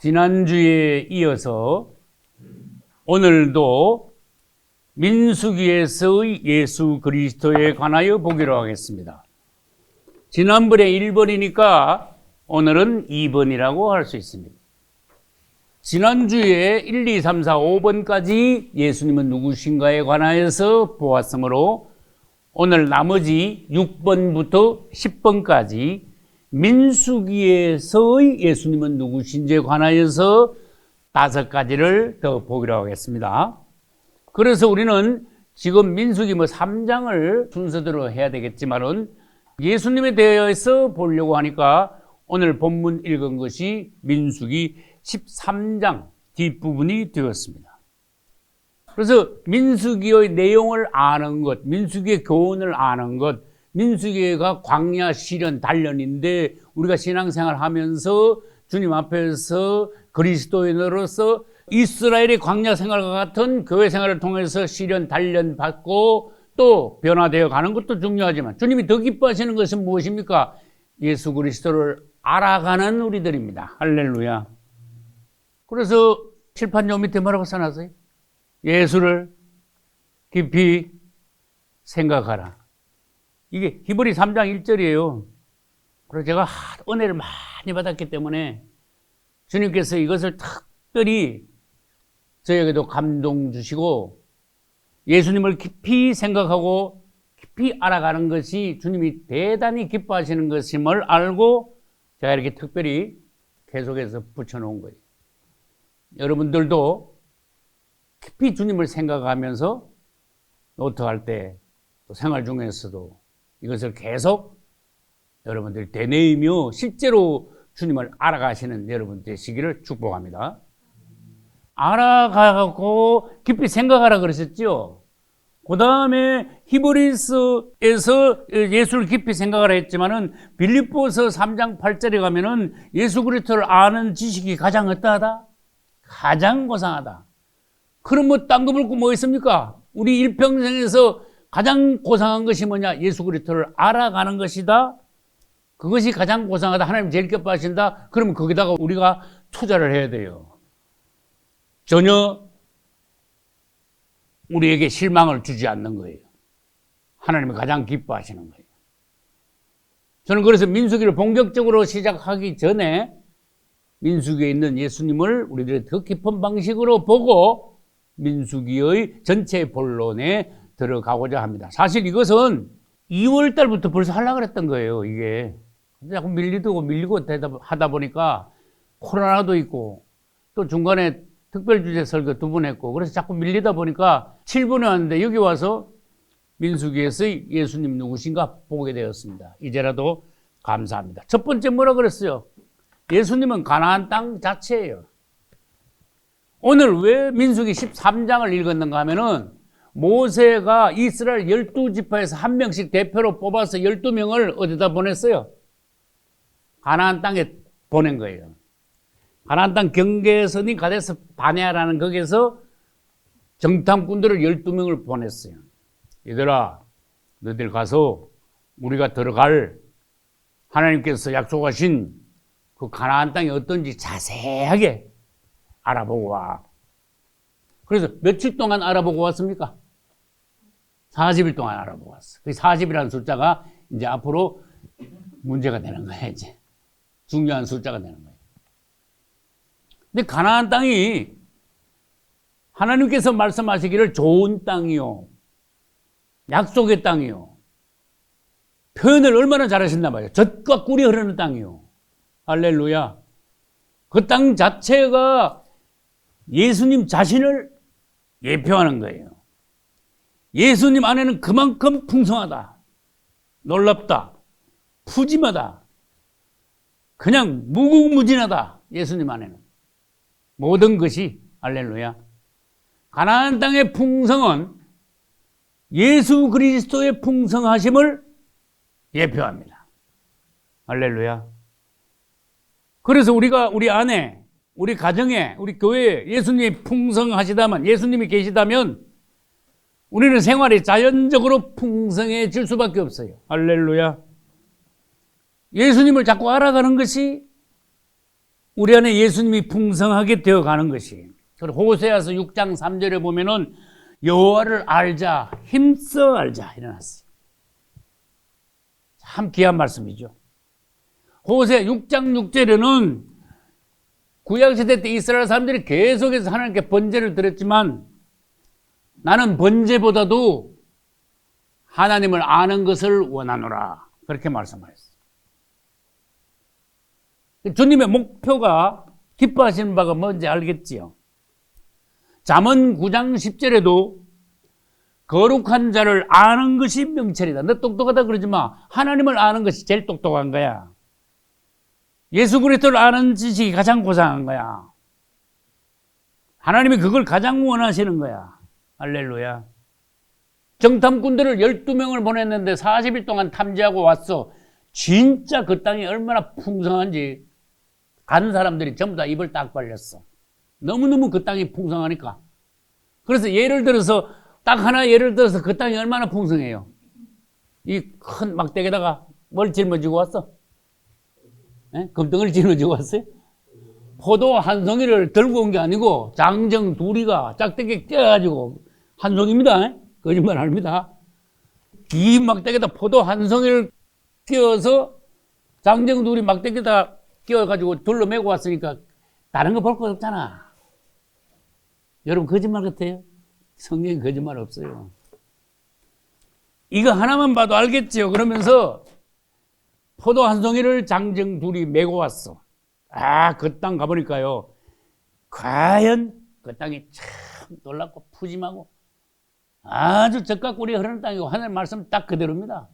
지난주에 이어서 오늘도 민수기에서의 예수 그리스도에 관하여 보기로 하겠습니다. 지난번에 1번이니까 오늘은 2번이라고 할 수 있습니다. 지난주에 1, 2, 3, 4, 5번까지 예수님은 누구신가에 관하여서 보았으므로 오늘 나머지 6번부터 10번까지 민수기에서의 예수님은 누구신지에 관하여서 5가지를 더 보기로 하겠습니다. 그래서 우리는 지금 민수기 3장을 순서대로 해야 되겠지만은 예수님에 대해서 보려고 하니까 오늘 본문 읽은 것이 민수기 13장 뒷부분이 되었습니다. 그래서 민수기의 내용을 아는 것, 민수기의 교훈을 아는 것, 민수기가 광야, 시련, 단련인데 우리가 신앙생활 하면서 주님 앞에서 그리스도인으로서 이스라엘의 광야 생활과 같은 교회 생활을 통해서 시련, 단련 받고 또 변화되어 가는 것도 중요하지만 주님이 더 기뻐하시는 것은 무엇입니까? 예수 그리스도를 알아가는 우리들입니다. 할렐루야. 그래서 칠판 요 밑에 뭐라고 써놨어요? 예수를 깊이 생각하라. 이게 히브리 3장 1절이에요. 그래서 제가 은혜를 많이 받았기 때문에 주님께서 이것을 특별히 저에게도 감동 주시고 예수님을 깊이 생각하고 깊이 알아가는 것이 주님이 대단히 기뻐하시는 것임을 알고 제가 이렇게 특별히 계속해서 붙여놓은 거예요. 여러분들도 깊이 주님을 생각하면서 노트할 때 또 생활 중에서도 이것을 계속 여러분들이 되뇌이며 실제로 주님을 알아가시는 여러분 되시기를 축복합니다. 알아가고 깊이 생각하라 그러셨죠? 그 다음에 히브리서에서 예수를 깊이 생각하라 했지만은 빌립보서 3장 8절에 가면은 예수 그리스도를 아는 지식이 가장 어떠하다? 가장 고상하다. 그럼 뭐 딴 거 물고 뭐 있습니까? 우리 일평생에서 가장 고상한 것이 뭐냐? 예수 그리스도를 알아가는 것이다. 그것이 가장 고상하다. 하나님 제일 기뻐하신다. 그러면 거기다가 우리가 투자를 해야 돼요. 전혀 우리에게 실망을 주지 않는 거예요. 하나님이 가장 기뻐하시는 거예요. 저는 그래서 민수기를 본격적으로 시작하기 전에 민수기에 있는 예수님을 우리들이 더 깊은 방식으로 보고 민수기의 전체 본론에 들어가고자 합니다. 사실 이것은 2월 달부터 벌써 하려고 했던 거예요, 이게. 근데 자꾸 밀리고 하다 보니까 코로나도 있고 또 중간에 특별주제 설교 2번 했고 그래서 자꾸 밀리다 보니까 7번에 왔는데 여기 와서 민수기에서 예수님 누구신가 보게 되었습니다. 이제라도 감사합니다. 첫 번째 뭐라 그랬어요? 예수님은 가나안 땅 자체예요. 오늘 왜 민수기 13장을 읽었는가 하면은 모세가 이스라엘 12지파에서 한 명씩 대표로 뽑아서 12명을 어디다 보냈어요? 가나안 땅에 보낸 거예요. 가나안 땅 경계선이 가데스 바네아라는 거기에서 정탐꾼들을 12명을 보냈어요. 얘들아, 너희들 가서 우리가 들어갈 하나님께서 약속하신 그 가나안 땅이 어떤지 자세하게 알아보고 와. 그래서 며칠 동안 알아보고 왔습니까? 40일 동안 알아보고 왔어. 그 40이라는 숫자가 이제 앞으로 문제가 되는 거예요, 이제. 중요한 숫자가 되는 거예요. 근데 가나안 땅이 하나님께서 말씀하시기를 좋은 땅이요. 약속의 땅이요. 표현을 얼마나 잘하셨나 봐요. 젖과 꿀이 흐르는 땅이요. 할렐루야. 그 땅 자체가 예수님 자신을 예표하는 거예요. 예수님 안에는 그만큼 풍성하다, 놀랍다, 푸짐하다, 그냥 무궁무진하다. 예수님 안에는 모든 것이 할렐루야. 가나안 땅의 풍성은 예수 그리스도의 풍성하심을 예표합니다. 할렐루야. 그래서 우리가 우리 안에, 우리 가정에, 우리 교회에 예수님이 풍성하시다면, 예수님이 계시다면 우리는 생활이 자연적으로 풍성해질 수밖에 없어요. 할렐루야. 예수님을 자꾸 알아가는 것이 우리 안에 예수님이 풍성하게 되어가는 것이. 그리고 호세아서 6장 3절에 보면은 여호와를 알자, 힘써 알자 일어났어요. 참 귀한 말씀이죠. 호세 6장 6절에는 구약시대 때 이스라엘 사람들이 계속해서 하나님께 번제를 드렸지만 나는 번제보다도 하나님을 아는 것을 원하노라. 그렇게 말씀하셨어요. 주님의 목표가 기뻐하시는 바가 뭔지 알겠지요. 잠언 9장 10절에도 거룩한 자를 아는 것이 명철이다. 너 똑똑하다 그러지 마. 하나님을 아는 것이 제일 똑똑한 거야. 예수 그리스도를 아는 지식이 가장 고상한 거야. 하나님이 그걸 가장 원하시는 거야. 할렐루야. 정탐꾼들을 12명을 보냈는데 40일 동안 탐지하고 왔어. 진짜 그 땅이 얼마나 풍성한지 간 사람들이 전부 다 입을 딱 벌렸어. 너무너무 그 땅이 풍성하니까. 그래서 딱 하나 예를 들어서 그 땅이 얼마나 풍성해요. 이 큰 막대기에다가 뭘 짊어지고 왔어? 금덩이를 짊어지고 왔어요? 포도 한 송이를 들고 온 게 아니고 장정 둘이가 짝대기에 껴가지고 한 송입니다. 거짓말 아닙니다. 이 막대기에다 포도 한 송이를 끼워서 장정 둘이 막대기에다 끼워가지고 둘러 메고 왔으니까 다른 거 볼 거 없잖아. 여러분 거짓말 같아요? 성경에 거짓말 없어요. 이거 하나만 봐도 알겠지요. 그러면서 포도 한 송이를 장정 둘이 메고 왔어. 그 땅 가보니까요. 과연 그 땅이 참 놀랍고 푸짐하고 아주 젖과 꿀이 흐르는 땅이고 하나님 말씀 딱 그대로입니다.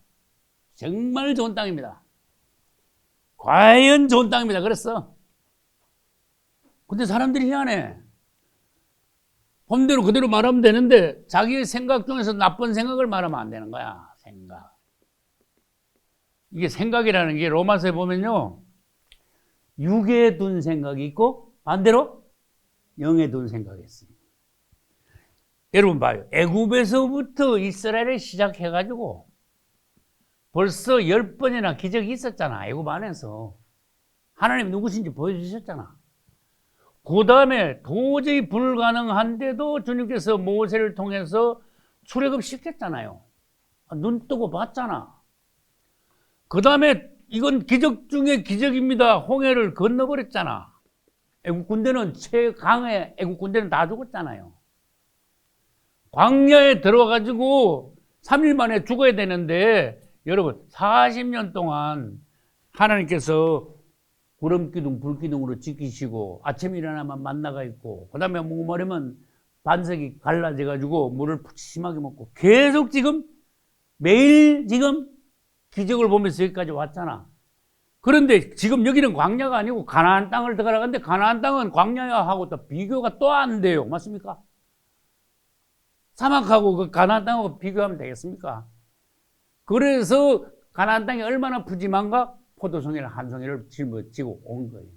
정말 좋은 땅입니다. 과연 좋은 땅입니다. 그랬어. 근데 사람들이 희한해. 본대로 그대로 말하면 되는데 자기의 생각 중에서 나쁜 생각을 말하면 안 되는 거야. 생각. 이게 생각이라는 게 로마서에 보면요. 육에 둔 생각이 있고 반대로 영에 둔 생각이 있어요. 여러분 봐요. 애굽에서부터 이스라엘을 시작해가지고 벌써 10번이나 기적이 있었잖아. 애굽 안에서. 하나님 누구신지 보여주셨잖아. 그 다음에 도저히 불가능한데도 주님께서 모세를 통해서 출애굽시켰잖아요. 눈 뜨고 봤잖아. 그 다음에 이건 기적 중에 기적입니다. 홍해를 건너버렸잖아. 애국 군대는 최강의 애국 군대는 다 죽었잖아요. 광야에 들어가가지고 3일 만에 죽어야 되는데 여러분 40년 동안 하나님께서 구름기둥, 불기둥으로 지키시고 아침에 일어나면 만나가 있고 그 다음에 목마르면 반석이 갈라져가지고 물을 푸짐하게 먹고 계속 지금 매일 지금 기적을 보면서 여기까지 왔잖아. 그런데 지금 여기는 광야가 아니고 가나안 땅을 들어가는데 가나안 땅은 광야하고 또 비교가 또 안 돼요. 맞습니까? 사막하고 그 가나안 땅하고 비교하면 되겠습니까? 그래서 가나안 땅이 얼마나 푸짐한가? 포도송이를 한 송이를 짊어지고 온 거예요.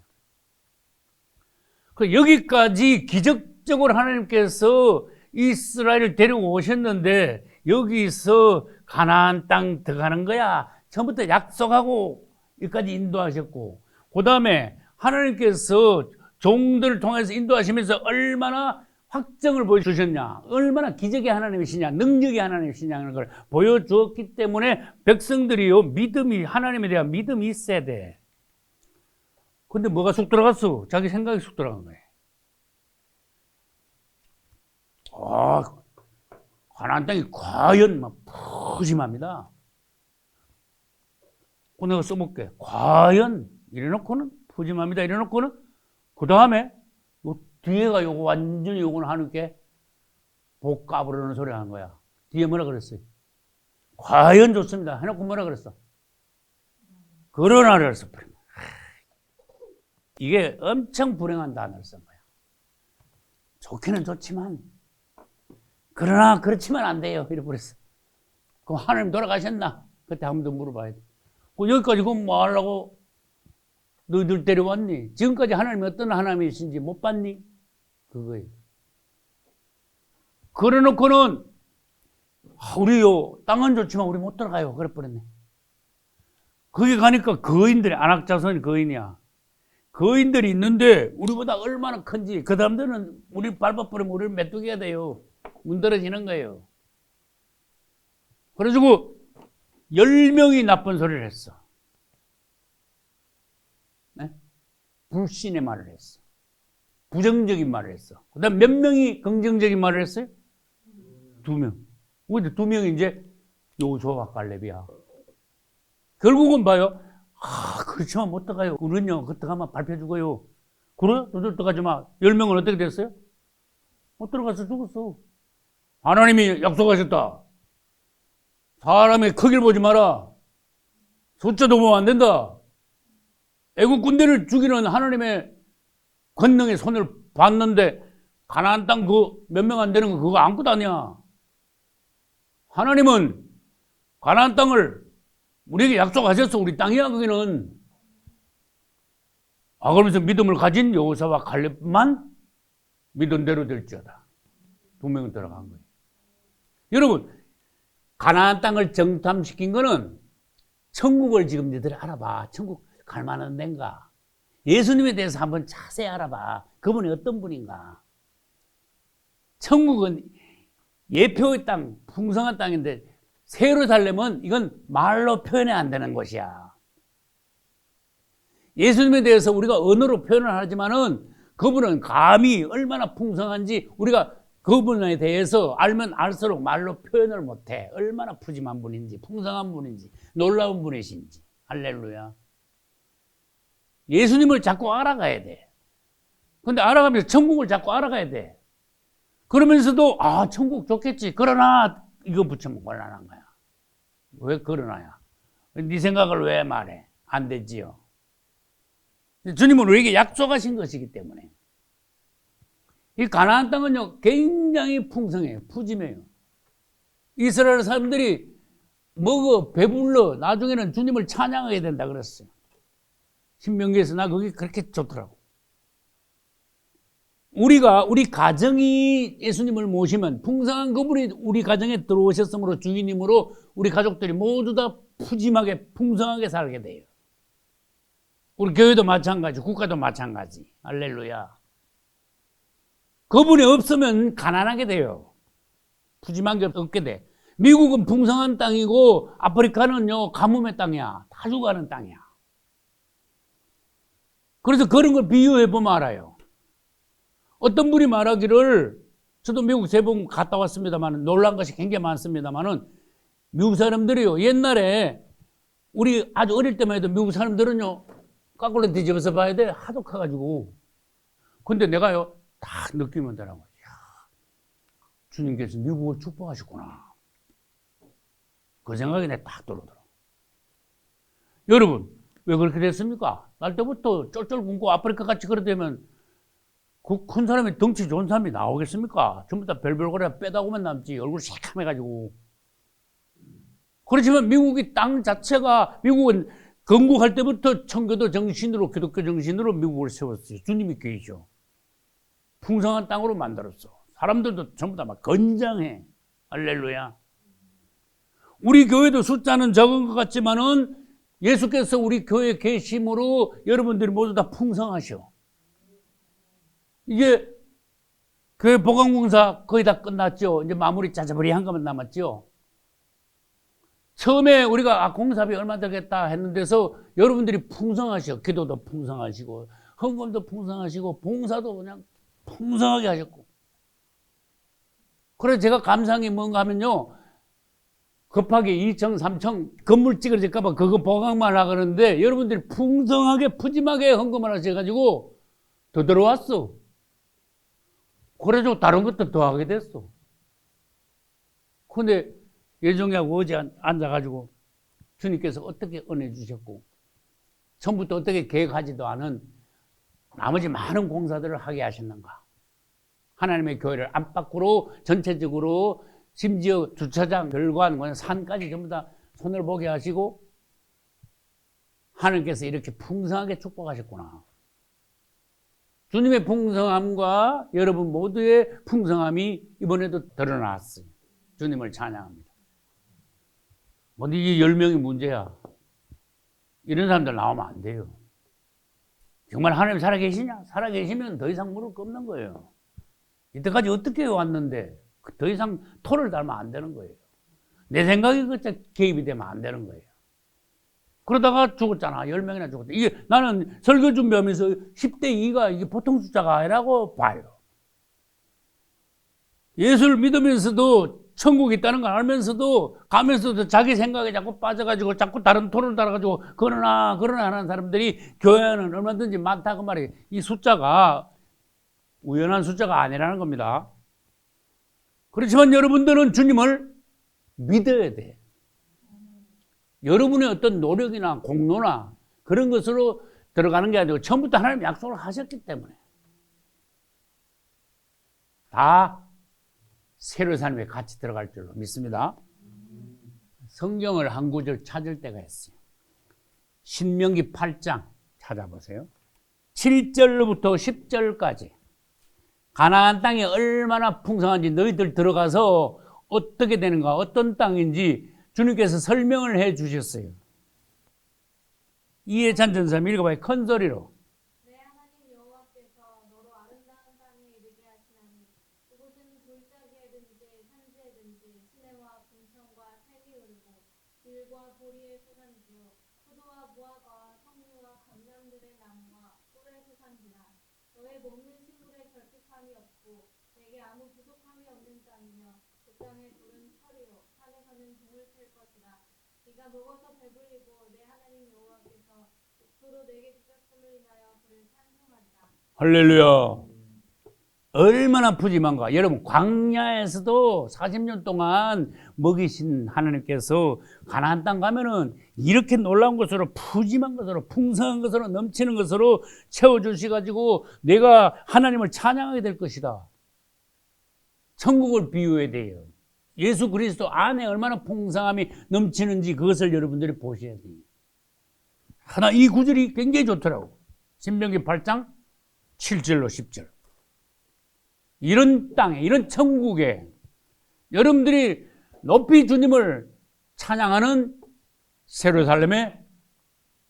그 여기까지 기적적으로 하나님께서 이스라엘을 데리고 오셨는데 여기서 가나안 땅 들어가는 거야. 처음부터 약속하고 여기까지 인도하셨고 그 다음에 하나님께서 종들을 통해서 인도하시면서 얼마나 확정을 보여주셨냐, 얼마나 기적의 하나님이시냐, 능력의 하나님이시냐는 걸 보여주었기 때문에 백성들이요, 믿음이, 하나님에 대한 믿음이 있어야 돼. 근데 뭐가 쑥 들어갔어? 자기 생각이 쑥 들어간 거예요. 가나안 땅이 과연 막 푸짐합니다. 내가 써볼게. 과연 이래놓고는 푸짐합니다. 이래놓고는 그 다음에 뒤에가 요거 완전히 요거는 하나님께 복 까부르는 소리 하는 거야. 뒤에 뭐라 그랬어요? 과연 좋습니다. 해놓고 뭐라 그랬어? 그러나 그랬어. 이게 엄청 불행한 단어를 쓴 거야. 좋기는 좋지만 그러나 그렇지만 안 돼요. 이래 버렸어. 그럼 하나님 돌아가셨나? 그때 한 번 더 물어봐야 돼. 여기까지 그럼 뭐 하려고 너희들 데려왔니? 지금까지 하나님이 어떤 하나님이신지 못 봤니? 그거예요. 그래 놓고는 우리요 땅은 좋지만 우리 못 들어가요. 그래 버렸네. 거기 가니까 거인들이 안악자손이 거인이야. 거인들이 있는데 우리보다 얼마나 큰지 그 사람들은 우리 밟아버리면 우리를 메뚜기가 돼요. 문드러지는 거예요. 그래가지고 10명이 나쁜 소리를 했어. 네? 불신의 말을 했어. 부정적인 말을 했어. 그 다음 몇 명이 긍정적인 말을 했어요? 2명. 근데 2명이 이제 여호수아와 갈렙이야. 결국은 봐요. 그렇지만 못 들어가요. 우리는요, 그 들어가면 밟혀 죽어요. 그래? 너들 들어가지 마. 10명은 어떻게 됐어요? 못 들어가서 죽었어. 하나님이 약속하셨다. 사람의 크기를 보지 마라. 숫자도 보면 안 된다. 애국 군대를 죽이는 하나님의 권능의 손을 봤는데 가나안 땅 그 몇 명 안 되는 거 그거 아무것도 아니야. 하나님은 가나안 땅을 우리에게 약속하셨어. 우리 땅이야 거기는. 그러면서 믿음을 가진 여호수아와 갈렙만 믿은 대로 될지어다. 2명은 들어간 거예요. 여러분, 가나안 땅을 정탐시킨 거는 천국을 지금 너희들이 알아봐. 천국 갈 만한 데인가? 예수님에 대해서 한번 자세히 알아봐. 그분이 어떤 분인가? 천국은 예표의 땅, 풍성한 땅인데 새로 살려면 이건 말로 표현이 안 되는 것이야. 예수님에 대해서 우리가 언어로 표현을 하지만은 그분은 감히 얼마나 풍성한지 우리가 그분에 대해서 알면 알수록 말로 표현을 못해. 얼마나 푸짐한 분인지, 풍성한 분인지, 놀라운 분이신지. 할렐루야. 예수님을 자꾸 알아가야 돼. 근데 알아가면서 천국을 자꾸 알아가야 돼. 그러면서도 천국 좋겠지. 그러나 이거 붙이면 곤란한 거야. 왜 그러나야? 네 생각을 왜 말해? 안 되지요. 주님은 우리에게 약속하신 것이기 때문에. 이 가나안 땅은요 굉장히 풍성해요. 푸짐해요. 이스라엘 사람들이 먹어 배불러 나중에는 주님을 찬양하게 된다 그랬어요. 신명기에서 나 그게 그렇게 좋더라고. 우리 가정이 예수님을 모시면 풍성한 그분이 우리 가정에 들어오셨으므로 주인님으로 우리 가족들이 모두 다 푸짐하게 풍성하게 살게 돼요. 우리 교회도 마찬가지, 국가도 마찬가지. 할렐루야. 그분이 없으면 가난하게 돼요. 푸짐한 게 없게 돼. 미국은 풍성한 땅이고 아프리카는요 가뭄의 땅이야. 다 죽어가는 땅이야. 그래서 그런 걸 비유해 보면 알아요. 어떤 분이 말하기를, 저도 미국 3번 갔다 왔습니다만 놀란 것이 굉장히 많습니다만은, 미국 사람들이요 옛날에 우리 아주 어릴 때만 해도 미국 사람들은요 까꿀로 뒤집어서 봐야 돼. 하도 커가지고. 근데 내가요 딱 느끼면 되라고. 주님께서 미국을 축복하셨구나. 그 생각이 내 딱 들어오더라고. 여러분, 왜 그렇게 됐습니까? 날 때부터 쫄쫄 굶고 아프리카 같이 그러되면 그 큰 사람이 덩치 좋은 사람이 나오겠습니까? 전부 다 별별거리 빼다고만 남지. 얼굴 새카매가지고. 그렇지만 미국이 땅 자체가, 미국은 건국할 때부터 청교도 정신으로, 기독교 정신으로 미국을 세웠어요. 주님이 계시죠. 풍성한 땅으로 만들었어. 사람들도 전부 다 막 건장해. 할렐루야. 우리 교회도 숫자는 적은 것 같지만은 예수께서 우리 교회에 계심으로 여러분들이 모두 다 풍성하셔. 이제 교회 보강공사 거의 다 끝났죠. 이제 마무리 짜자버리 한 것만 남았죠. 처음에 우리가 공사비 얼마 들겠다 했는데서 여러분들이 풍성하셔. 기도도 풍성하시고 헌금도 풍성하시고 봉사도 그냥 풍성하게 하셨고. 그래서 제가 감상이 뭔가 하면요, 급하게 2층, 3층 건물 찌그러질까 봐 그거 보강만 하는데 여러분들이 풍성하게 푸짐하게 헌금을 하셔가지고 더 들어왔어. 그래서 다른 것도 더 하게 됐어. 근데 예정이하고 어제 앉아가지고 주님께서 어떻게 은혜 주셨고 처음부터 어떻게 계획하지도 않은 나머지 많은 공사들을 하게 하셨는가. 하나님의 교회를 안팎으로 전체적으로 심지어 주차장, 별관, 산까지 전부 다 손을 보게 하시고 하나님께서 이렇게 풍성하게 축복하셨구나. 주님의 풍성함과 여러분 모두의 풍성함이 이번에도 드러났어요. 주님을 찬양합니다. 이게 10명이 문제야. 이런 사람들 나오면 안 돼요. 정말 하나님 살아계시냐? 살아계시면 더 이상 물을 거 없는 거예요. 이때까지 어떻게 왔는데 더 이상 토를 달면 안 되는 거예요. 내 생각이 그때 개입이 되면 안 되는 거예요. 그러다가 죽었잖아. 10명이나 죽었다. 이게 나는 설교 준비하면서 10대 2가 이게 보통 숫자가 아니라고 봐요. 예수를 믿으면서도 천국이 있다는 걸 알면서도 가면서도 자기 생각에 자꾸 빠져가지고 자꾸 다른 토를 달아가지고 그러나 하는 사람들이 교회는 얼마든지 많다 그 말이에요. 이 숫자가 우연한 숫자가 아니라는 겁니다. 그렇지만 여러분들은 주님을 믿어야 돼. 여러분의 어떤 노력이나 공로나 그런 것으로 들어가는 게 아니고 처음부터 하나님 약속을 하셨기 때문에 다 새로 산 후에 같이 들어갈 줄로 믿습니다. 성경을 한 구절 찾을 때가 있어요. 신명기 8장 찾아보세요. 7절부터 10절까지 가나안 땅이 얼마나 풍성한지 너희들 들어가서 어떻게 되는가, 어떤 땅인지 주님께서 설명을 해 주셨어요. 이해찬 전사님 읽어봐요. 큰 소리로. 내 하나님 여호와께서 너로 아름다운 땅에 이르게 하시나니 그곳은 골짜기에든지 산지에든지 시내와 궁천과 색이 흐르고 들과 보리의 소산지요 포도와 무화과와 석류와 감람들의 나무와 꿀의 소산지라 너의 먹는 식물에 결핍함이 없고 내게 아무 부족함이 없는 땅이며 그 땅의 돌은 철이요 산에서는 동을 캘 것이라 네가 먹어서 배불리고 내 하나님 여호와께서 옥토로 내게 주셨음을 인하여 그를 찬송하리라. 할렐루야. 얼마나 푸짐한가. 여러분 광야에서도 40년 동안 먹이신 하나님께서 가나안 땅 가면은 이렇게 놀라운 것으로 푸짐한 것으로 풍성한 것으로 넘치는 것으로 채워주시가지고 내가 하나님을 찬양하게 될 것이다. 천국을 비유해야 돼요. 예수 그리스도 안에 얼마나 풍성함이 넘치는지 그것을 여러분들이 보셔야 돼요. 하나 이 구절이 굉장히 좋더라고. 신명기 8장 7절로 10절. 이런 땅에, 이런 천국에 여러분들이 높이 주님을 찬양하는 예루살렘에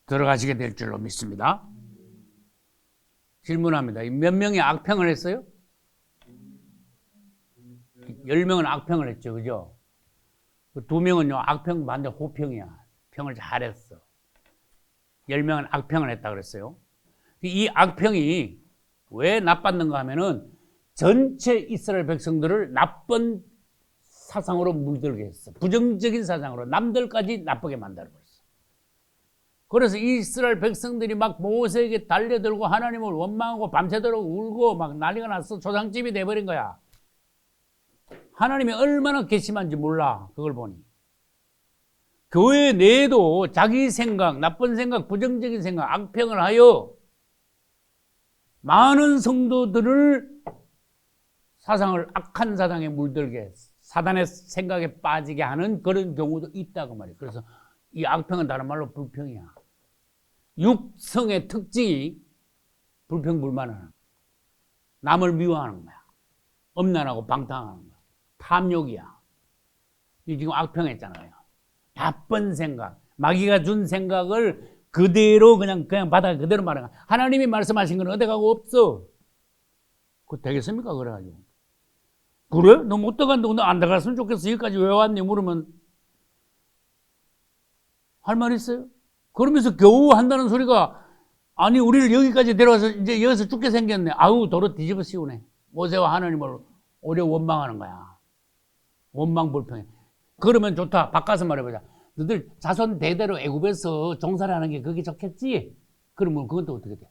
들어가시게 될 줄로 믿습니다. 질문합니다. 몇 명이 악평을 했어요? 10명은 악평을 했죠. 그죠? 2명은요, 악평 반대 호평이야. 평을 잘했어. 10명은 악평을 했다 그랬어요. 이 악평이 왜 나빴는가 하면은 전체 이스라엘 백성들을 나쁜 사상으로 물들게 했어. 부정적인 사상으로 남들까지 나쁘게 만들어버렸어. 그래서 이스라엘 백성들이 막 모세에게 달려들고 하나님을 원망하고 밤새도록 울고 막 난리가 났어. 조상집이 돼버린 거야. 하나님이 얼마나 괘씸한지 몰라. 그걸 보니. 교회 내에도 자기 생각, 나쁜 생각, 부정적인 생각, 악평을 하여 많은 성도들을 사상을 악한 사상에 물들게 사단의 생각에 빠지게 하는 그런 경우도 있다고 말이에요. 그래서 이 악평은 다른 말로 불평이야. 육성의 특징이 불평불만하는 거야. 남을 미워하는 거야. 엄난하고 방탕하는 거야. 탐욕이야. 이 지금 악평했잖아요. 나쁜 생각, 마귀가 준 생각을 그대로 그냥 바닥에 그대로 말하는 거야. 하나님이 말씀하신 건 어디 가고 없어. 그거 되겠습니까? 그래가지고. 그래? 너 못 들어간다고 너 안 들어갔으면 좋겠어. 여기까지 왜 왔니? 물으면 할 말 있어요? 그러면서 겨우 한다는 소리가 아니 우리를 여기까지 데려와서 이제 여기서 죽게 생겼네. 아우 도로 뒤집어 씌우네. 모세와 하나님을 오려 원망하는 거야. 원망 불평해. 그러면 좋다. 바꿔서 말해보자. 너들 자손 대대로 애굽에서 종살이 하는 게 그게 좋겠지? 그러면 그건 또 어떻게 돼?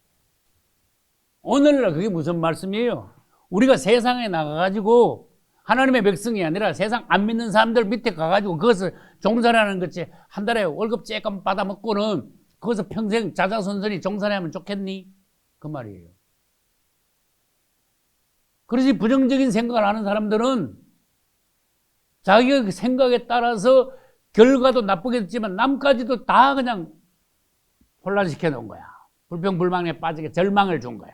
오늘날 그게 무슨 말씀이에요? 우리가 세상에 나가가지고 하나님의 백성이 아니라 세상 안 믿는 사람들 밑에 가가지고 그것을 종살이하는 거지. 한 달에 월급 쬐끔 받아먹고는 거기서 평생 자자손손이 종살이하면 좋겠니? 그 말이에요. 그러지 부정적인 생각을 하는 사람들은 자기가 그 생각에 따라서 결과도 나쁘겠지만 남까지도 다 그냥 혼란시켜 놓은 거야. 불평불만에 빠지게 절망을 준 거야.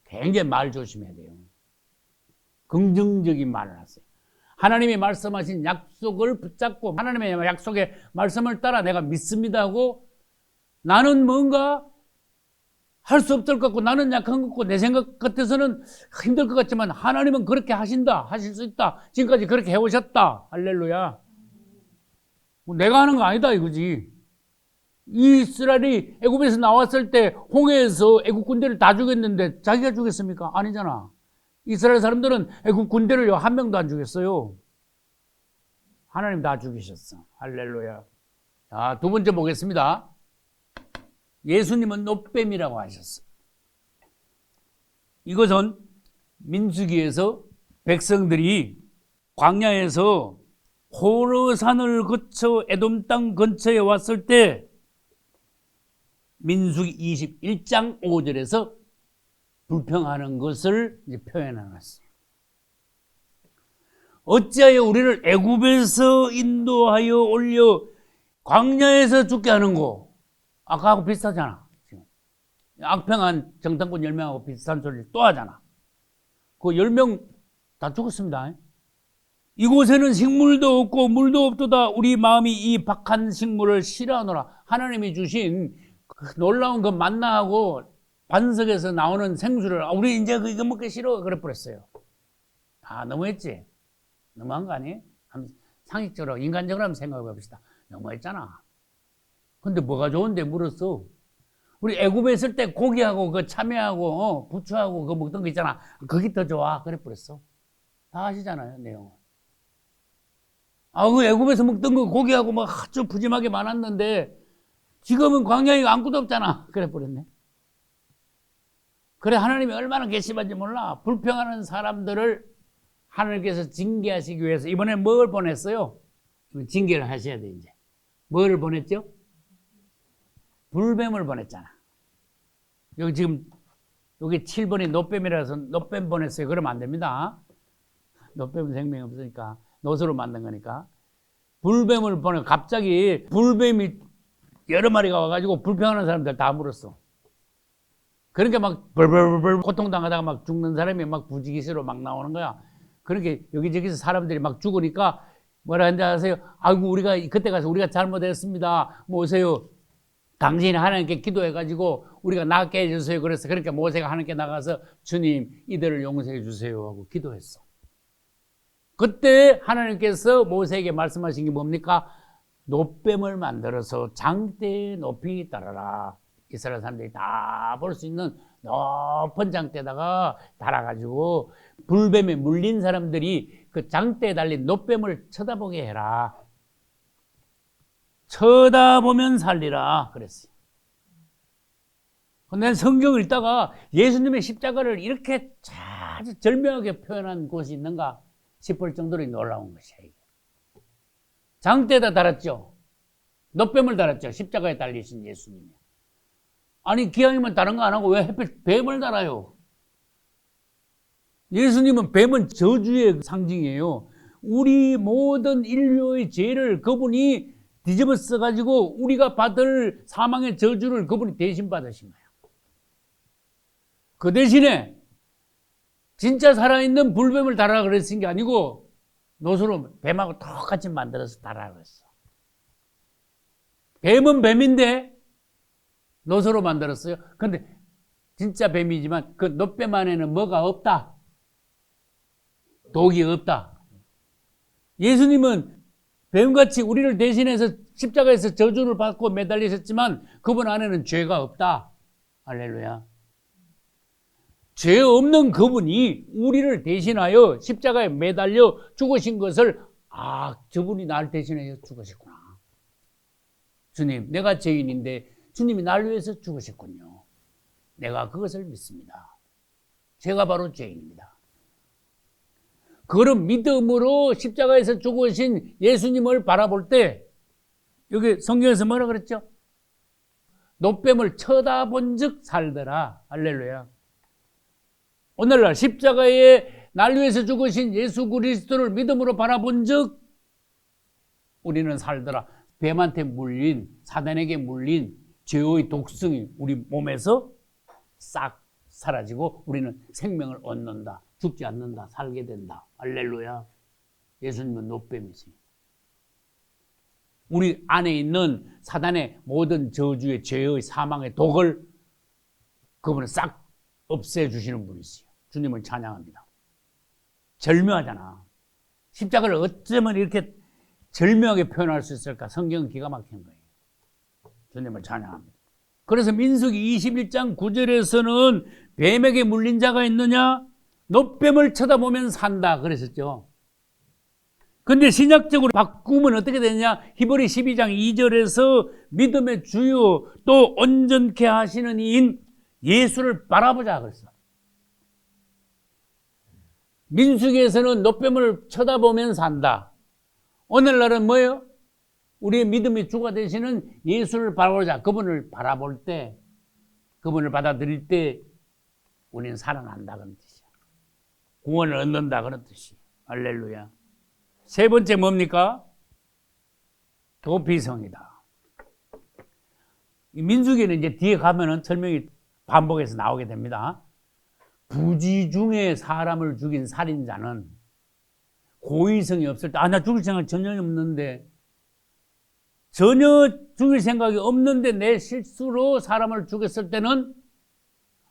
굉장히 말 조심해야 돼요. 긍정적인 말을 하세요. 하나님이 말씀하신 약속을 붙잡고 하나님의 약속의 말씀을 따라 내가 믿습니다 하고 나는 뭔가 할 수 없을 것 같고 나는 약한 것 같고 내 생각 같아서는 힘들 것 같지만 하나님은 그렇게 하신다. 하실 수 있다. 지금까지 그렇게 해오셨다. 할렐루야. 뭐 내가 하는 거 아니다 이거지. 이스라엘이 애굽에서 나왔을 때 홍해에서 애굽 군대를 다 죽였는데 자기가 죽였습니까? 아니잖아. 이스라엘 사람들은 애굽 군대를 한 명도 안 죽였어요. 하나님 다 죽이셨어. 할렐루야. 자, 두 번째 보겠습니다. 예수님은 놋뱀이라고 하셨어. 이것은 민수기에서 백성들이 광야에서 호르산을 거쳐 에돔 땅 근처에 왔을 때 민수기 21장 5절에서 불평하는 것을 이제 표현해 놨어요. 어찌하여 우리를 애굽에서 인도하여 올려 광야에서 죽게 하는고? 아까하고 비슷하잖아. 지금. 악평한 정탐꾼 10명하고 비슷한 소리를 또 하잖아. 그 10명 다 죽었습니다. 이곳에는 식물도 없고 물도 없도다. 우리 마음이 이 박한 식물을 싫어하노라. 하나님이 주신 그 놀라운 그 만나하고 반석에서 나오는 생수를 우리 이제 이거 먹기 싫어 그래 버렸어요. 아, 너무했지? 너무한 거 아니에요? 상식적으로 인간적으로 한번 생각해 봅시다. 너무했잖아. 근데 뭐가 좋은데 물었어? 우리 애굽에 있을 때 고기하고 그 참외하고 부추하고 그거 먹던 거 있잖아. 그게 더 좋아. 그래 버렸어. 다 아시잖아요, 내용은. 그 애굽에서 먹던 거 고기하고 막 아주 푸짐하게 많았는데 지금은 광야에 아무것도 없잖아. 그래 버렸네. 그래 하나님이 얼마나 괘씸한지 몰라. 불평하는 사람들을 하나님께서 징계하시기 위해서 이번에 뭘 보냈어요? 징계를 하셔야 돼 이제. 뭐를 보냈죠? 불뱀을 보냈잖아. 여기 지금 여기 7번이 놋뱀이라서 놋뱀 보냈어요. 그러면 안 됩니다. 놋뱀은 생명이 없으니까 놋으로 만든 거니까. 불뱀을 보내. 갑자기 불뱀이 여러 마리가 와가지고 불평하는 사람들 다 물었어. 그러니까 막 벌벌벌 고통당하다가 막 죽는 사람이 막 부지기수로 막 나오는 거야. 그렇게 여기저기서 사람들이 막 죽으니까 뭐라 했는지 아세요? 아이고 우리가 그때 가서 우리가 잘못했습니다. 모세요. 당신이 하나님께 기도해가지고 우리가 낫게 해주세요. 그래서 그러니까 모세가 하나님께 나가서 주님 이들을 용서해 주세요 하고 기도했어. 그때 하나님께서 모세에게 말씀하신 게 뭡니까? 놋뱀을 만들어서 장대에 높이 달아라. 이스라엘 사람들이 다 볼 수 있는 높은 장대에다가 달아가지고 불뱀에 물린 사람들이 그 장대에 달린 놋뱀을 쳐다보게 해라. 쳐다보면 살리라 그랬어요. 근데 성경을 읽다가 예수님의 십자가를 이렇게 아주 절묘하게 표현한 곳이 있는가 싶을 정도로 놀라운 것이에요. 장대에다 달았죠. 놋뱀을 달았죠. 십자가에 달리신 예수님이. 아니 기왕이면 다른 거 안 하고 왜 하필 뱀을 달아요? 예수님은 뱀은 저주의 상징이에요. 우리 모든 인류의 죄를 그분이 뒤집어 써가지고 우리가 받을 사망의 저주를 그분이 대신 받으신 거예요. 그 대신에 진짜 살아있는 불뱀을 달아라 그랬은 게 아니고 놋으로 뱀하고 똑같이 만들어서 달아라 그랬어. 뱀은 뱀인데 놋으로 만들었어요. 근데 진짜 뱀이지만 그 놋뱀 안에는 뭐가 없다? 독이 없다. 예수님은 뱀같이 우리를 대신해서 십자가에서 저주를 받고 매달리셨지만 그분 안에는 죄가 없다. 할렐루야. 죄 없는 그분이 우리를 대신하여 십자가에 매달려 죽으신 것을 저분이 나를 대신하여 죽으셨구나. 주님, 내가 죄인인데 주님이 나를 위해서 죽으셨군요. 내가 그것을 믿습니다. 제가 바로 죄인입니다. 그런 믿음으로 십자가에서 죽으신 예수님을 바라볼 때 여기 성경에서 뭐라 그랬죠? 놋뱀을 쳐다본 즉 살더라. 할렐루야. 오늘날 십자가에 날 위해서 죽으신 예수 그리스도를 믿음으로 바라본 즉 우리는 살더라. 뱀한테 물린, 사단에게 물린 죄의 독성이 우리 몸에서 싹 사라지고 우리는 생명을 얻는다. 죽지 않는다. 살게 된다. 할렐루야. 예수님은 놋뱀이세요. 우리 안에 있는 사단의 모든 저주의 죄의 사망의 독을 그분은 싹 없애주시는 분이세요. 주님을 찬양합니다. 절묘하잖아. 십자가를 어쩌면 이렇게 절묘하게 표현할 수 있을까? 성경은 기가 막힌 거예요. 주님을 찬양합니다. 그래서 민수기 21장 9절에서는 뱀에게 물린 자가 있느냐? 놋뱀을 쳐다보면 산다 그랬었죠. 근데 신약적으로 바꾸면 어떻게 되느냐? 히브리 12장 2절에서 믿음의 주요 또 온전케 하시는 이인 예수를 바라보자 그랬어. 민수기에서는 놋뱀을 쳐다보면 산다. 오늘날은 뭐예요? 우리의 믿음의 주가 되시는 예수를 바라보자. 그분을 바라볼 때, 그분을 받아들일 때 우리는 살아난다 그런 뜻이야. 구원을 얻는다 그런 뜻이야. 할렐루야. 세 번째 뭡니까? 도피성이다. 이 민수기는 이제 뒤에 가면은 설명이 반복해서 나오게 됩니다. 부지 중에 사람을 죽인 살인자는 고의성이 없을 때, 나 죽일 생각 전혀 없는데, 전혀 죽일 생각이 없는데 내 실수로 사람을 죽였을 때는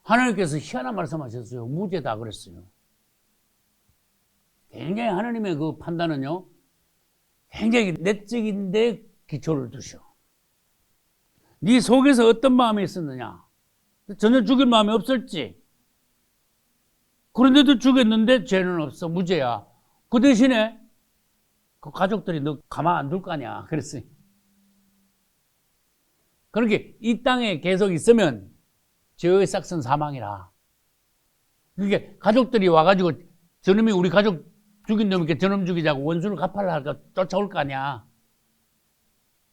하나님께서 희한한 말씀하셨어요. 무죄다 그랬어요. 굉장히 하나님의 그 판단은요, 굉장히 내적인데 기초를 두셔. 네 속에서 어떤 마음이 있었느냐? 전혀 죽일 마음이 없었지. 그런데도 죽였는데 죄는 없어. 무죄야. 그 대신에 그 가족들이 너 가만 안 둘 거 아니야. 그랬어요. 그렇게 이 땅에 계속 있으면 죄의 싹슨 사망이라. 그러니까 가족들이 와가지고 저놈이 우리 가족 죽인 놈이니까 저놈 죽이자고 원수를 갚아라 할까 쫓아올 거 아니야.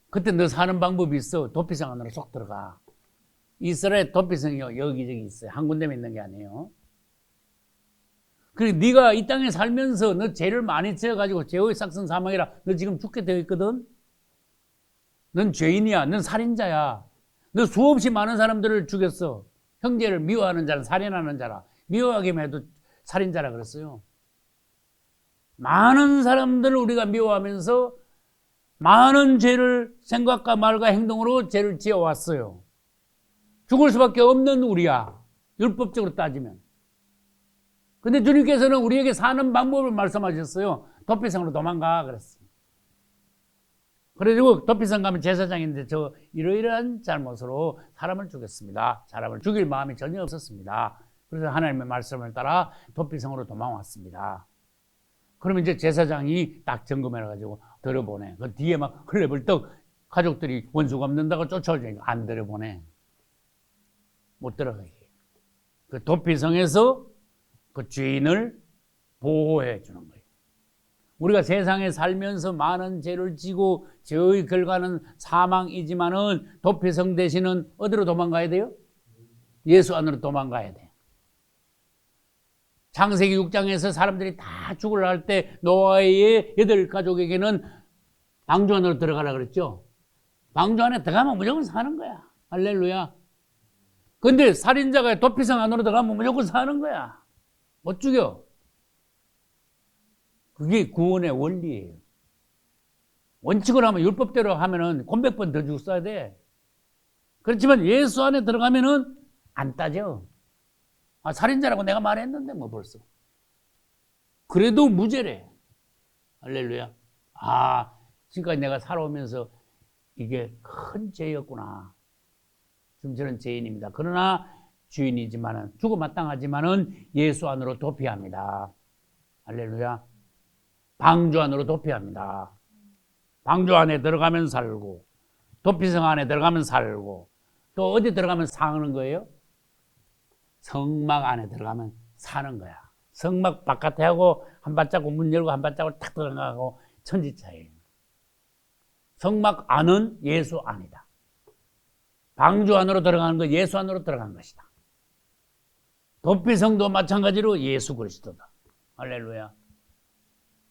그때 너 사는 방법이 있어. 도피성 안으로 쏙 들어가. 이스라엘 도피성이 여기저기 있어요. 한 군데만 있는 게 아니에요. 그리고 네가 이 땅에 살면서 너 죄를 많이 지어가지고 죄의 싹슨 사망이라 너 지금 죽게 되어 있거든. 넌 죄인이야. 넌 살인자야. 너 수없이 많은 사람들을 죽였어. 형제를 미워하는 자는 살인하는 자라. 미워하기만 해도 살인자라 그랬어요. 많은 사람들을 우리가 미워하면서 많은 죄를 생각과 말과 행동으로 죄를 지어왔어요. 죽을 수밖에 없는 우리야. 율법적으로 따지면. 근데 주님께서는 우리에게 사는 방법을 말씀하셨어요. 도피성으로 도망가 그랬어요. 그래가지고 도피성 가면 제사장인데 저 이러이러한 잘못으로 사람을 죽였습니다. 사람을 죽일 마음이 전혀 없었습니다. 그래서 하나님의 말씀을 따라 도피성으로 도망왔습니다. 그러면 이제 제사장이 딱 점검해가지고 들여보내. 그 뒤에 막 흘레벌떡 가족들이 원수가 없는다고 쫓아오니까 안 들여보내. 못 들어가게. 그 도피성에서 그 죄인을 보호해 주는 거예요. 우리가 세상에 살면서 많은 죄를 지고 죄의 결과는 사망이지만은 도피성 대신은 어디로 도망가야 돼요? 예수 안으로 도망가야 돼요. 창세기 6장에서 사람들이 다 죽으려 할 때 노아의 8가족에게는 방주 안으로 들어가라 그랬죠. 방주 안에 들어가면 무조건 사는 거야. 할렐루야. 근데 살인자가 도피성 안으로 들어가면 무조건 사는 거야. 못 죽여. 그게 구원의 원리예요. 원칙으로 하면 율법대로 하면은 100번 더 죽어야 돼. 그렇지만 예수 안에 들어가면은 안 따져. 살인자라고 내가 말했는데 뭐 벌써. 그래도 무죄래. 할렐루야. 지금까지 내가 살아오면서 이게 큰 죄였구나. 지금 저는 죄인입니다. 그러나 주인이지만은 죽어 마땅하지만은 예수 안으로 도피합니다. 할렐루야. 방주 안으로 도피합니다. 방주 안에 들어가면 살고 도피성 안에 들어가면 살고 또 어디 들어가면 사는 거예요? 성막 안에 들어가면 사는 거야. 성막 바깥에 하고 한 발자국 문 열고 한 발자국 탁 들어가고 천지차이에요. 성막 안은 예수 안이다. 방주 안으로 들어가는 거 예수 안으로 들어간 것이다. 도피성도 마찬가지로 예수 그리스도다. 할렐루야.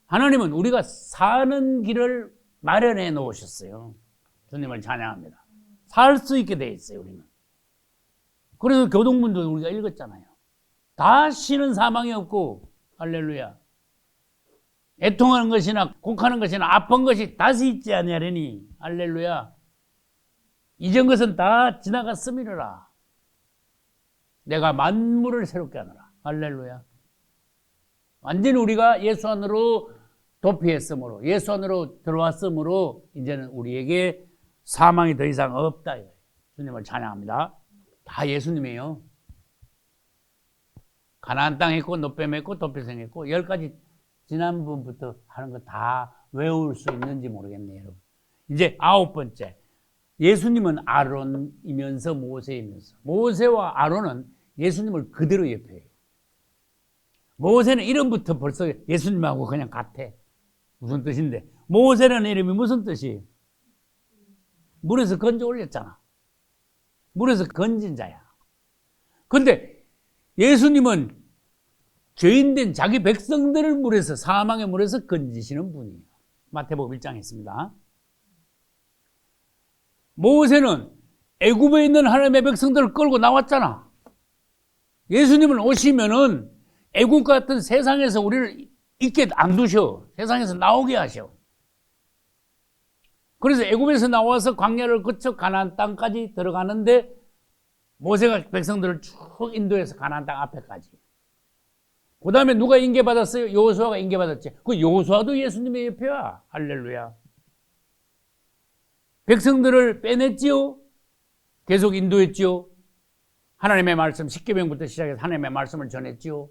하나님은 우리가 사는 길을 마련해 놓으셨어요. 주님을 찬양합니다. 살 수 있게 돼 있어요, 우리는. 그래서 교동문도 우리가 읽었잖아요. 다시는 사망이 없고, 할렐루야. 애통하는 것이나 곡하는 것이나 아픈 것이 다시 있지 아니하려니, 할렐루야. 이전 것은 다 지나갔음이라. 내가 만물을 새롭게 하노라. 할렐루야. 완전히 우리가 예수 안으로 도피했으므로, 예수 안으로 들어왔으므로 이제는 우리에게 사망이 더 이상 없다. 주님을 찬양합니다. 다 예수님이에요. 가나안 땅 했고, 노뱀 했고, 도피생 했고, 10가지 지난번부터 하는 거 다 외울 수 있는지 모르겠네요, 여러분. 이제 9번째. 예수님은 아론이면서 모세이면서. 모세와 아론은 예수님을 그대로 예표해요. 모세는 이름부터 벌써 예수님하고 그냥 같아. 무슨 뜻인데? 모세라는 이름이 무슨 뜻이에요? 물에서 건져 올렸잖아. 물에서 건진 자야. 근데 예수님은 죄인된 자기 백성들을 물에서, 사망의 물에서 건지시는 분이에요. 마태복음 1장에 있습니다. 모세는 애굽에 있는 하나님의 백성들을 끌고 나왔잖아. 예수님은 오시면은 애굽 같은 세상에서 우리를 있게 안 두셔. 세상에서 나오게 하셔. 그래서 애굽에서 나와서 광야를 거쳐 가나안 땅까지 들어가는데 모세가 백성들을 쭉 인도해서 가나안 땅 앞에까지. 그 다음에 누가 인계받았어요? 여호수아가 인계받았지. 그 여호수아도 예수님의 예표야. 할렐루야. 백성들을 빼냈지요. 계속 인도했지요. 하나님의 말씀, 십계명부터 시작해서 하나님의 말씀을 전했지요.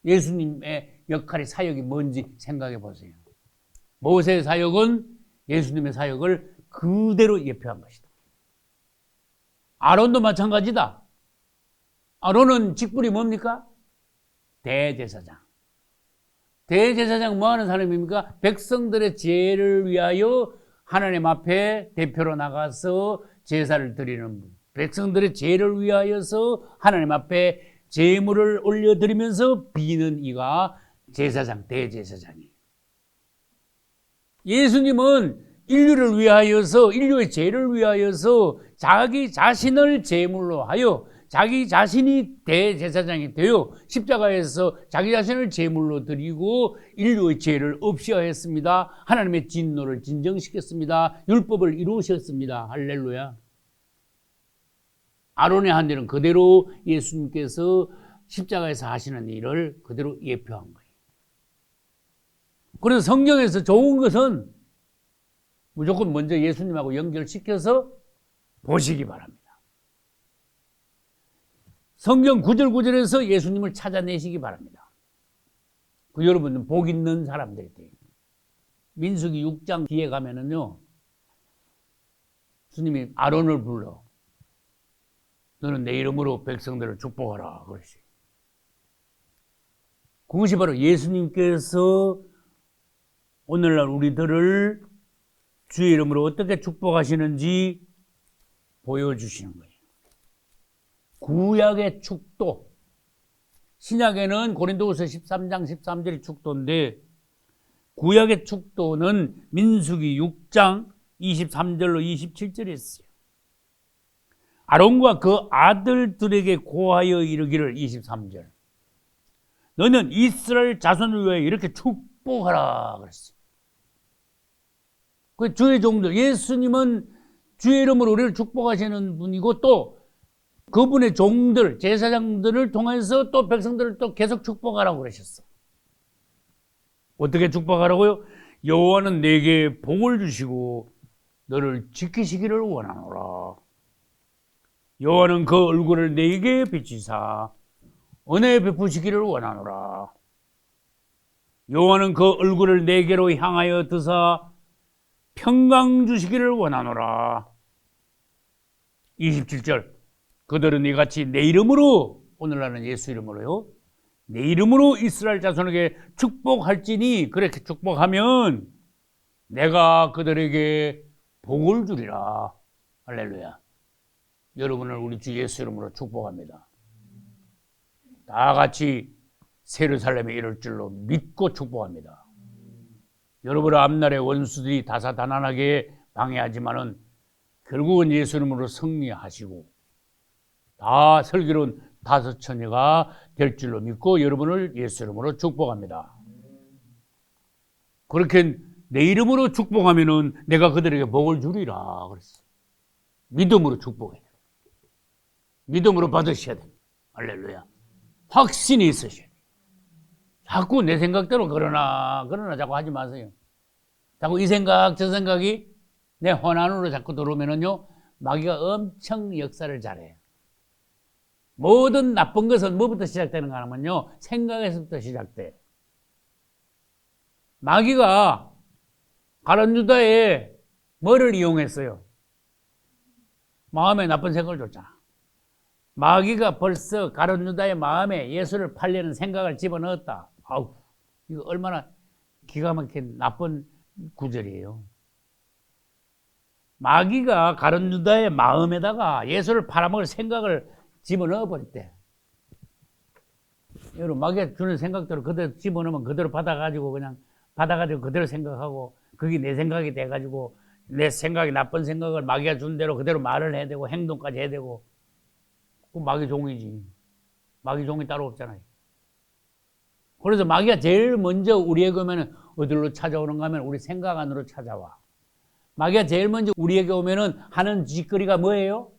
예수님의 역할이, 사역이 뭔지 생각해 보세요. 모세의 사역은 예수님의 사역을 그대로 예표한 것이다. 아론도 마찬가지다. 아론은 직분이 뭡니까? 대제사장. 대제사장 뭐 하는 사람입니까? 백성들의 죄를 위하여 하나님 앞에 대표로 나가서 제사를 드리는 분. 백성들의 죄를 위하여서 하나님 앞에 제물을 올려드리면서 비는 이가 제사장, 대제사장이에요. 예수님은 인류를 위하여서, 인류의 죄를 위하여서 자기 자신을 제물로 하여 자기 자신이 대제사장이 되어 십자가에서 자기 자신을 제물로 드리고 인류의 죄를 없이하였습니다. 하나님의 진노를 진정시켰습니다. 율법을 이루셨습니다. 할렐루야. 아론의 한 일은 그대로 예수님께서 십자가에서 하시는 일을 그대로 예표한 거예요. 그래서 성경에서 좋은 것은 무조건 먼저 예수님하고 연결시켜서 보시기 바랍니다. 성경 구절구절에서 예수님을 찾아내시기 바랍니다. 그 여러분은 복 있는 사람들이 돼요. 민수기 6장 뒤에 가면은요, 주님이 아론을 불러 너는 내 이름으로 백성들을 축복하라 그러시죠. 그것이 바로 예수님께서 오늘날 우리들을 주의 이름으로 어떻게 축복하시는지 보여주시는 거예요. 구약의 축도, 신약에는 고린도후서 13장 13절이 축도인데 구약의 축도는 민수기 6장 23절로 27절에 있어요. 아론과 그 아들들에게 고하여 이르기를 23절. 너는 이스라엘 자손을 위하여 이렇게 축복하라 그랬어요. 그 주의 종들, 예수님은 주의 이름으로 우리를 축복하시는 분이고 또 그분의 종들, 제사장들을 통해서 또 백성들을 또 계속 축복하라고 그러셨어. 어떻게 축복하라고요? 여호와는 내게 복을 주시고 너를 지키시기를 원하노라. 여호와는 그 얼굴을 내게 비치사 은혜 베푸시기를 원하노라. 여호와는 그 얼굴을 내게로 향하여 드사 평강 주시기를 원하노라. 27절. 그들은 이같이 내 이름으로, 오늘날은 예수 이름으로요, 내 이름으로 이스라엘 자손에게 축복할지니 그렇게 축복하면 내가 그들에게 복을 주리라. 할렐루야. 여러분을 우리 주 예수 이름으로 축복합니다. 다 같이 예루살렘에 이를 줄로 믿고 축복합니다. 여러분의 앞날의 원수들이 다사다난하게 방해하지만은 결국은 예수 이름으로 승리하시고 다 슬기로운 다섯 처녀가 될 줄로 믿고 여러분을 예수 이름으로 축복합니다. 그렇게 내 이름으로 축복하면은 내가 그들에게 복을 주리라 그랬어. 믿음으로 축복해요. 믿음으로 받으셔야 됩니다. 할렐루야. 확신이 있으셔야 돼요. 자꾸 내 생각대로 그러나 자꾸 하지 마세요. 자꾸 이 생각 저 생각이 내 혼안으로 자꾸 들어오면은요, 마귀가 엄청 역사를 잘해요. 모든 나쁜 것은 뭐부터 시작되는가 하면요, 생각에서부터 시작돼. 마귀가 가룟 유다의 뭐를 이용했어요? 마음에 나쁜 생각을 줬잖아. 마귀가 벌써 가룟 유다의 마음에 예수를 팔려는 생각을 집어넣었다. 아우, 이거 얼마나 기가 막힌 나쁜 구절이에요. 마귀가 가룟 유다의 마음에다가 예수를 팔아먹을 생각을 집어넣어 버렸대. 여러분, 마귀가 주는 생각대로 그대로 집어넣으면 그대로 받아가지고 그대로 생각하고, 그게 내 생각이 돼가지고 내 생각이 나쁜 생각을 마귀가 준 대로 그대로 말을 해야 되고 행동까지 해야 되고, 그 마귀 종이지. 마귀 종이 따로 없잖아요. 그래서 마귀가 제일 먼저 우리에게 오면은 어디로 찾아오는가 하면 우리 생각 안으로 찾아와. 마귀가 제일 먼저 우리에게 오면은 하는 짓거리가 뭐예요?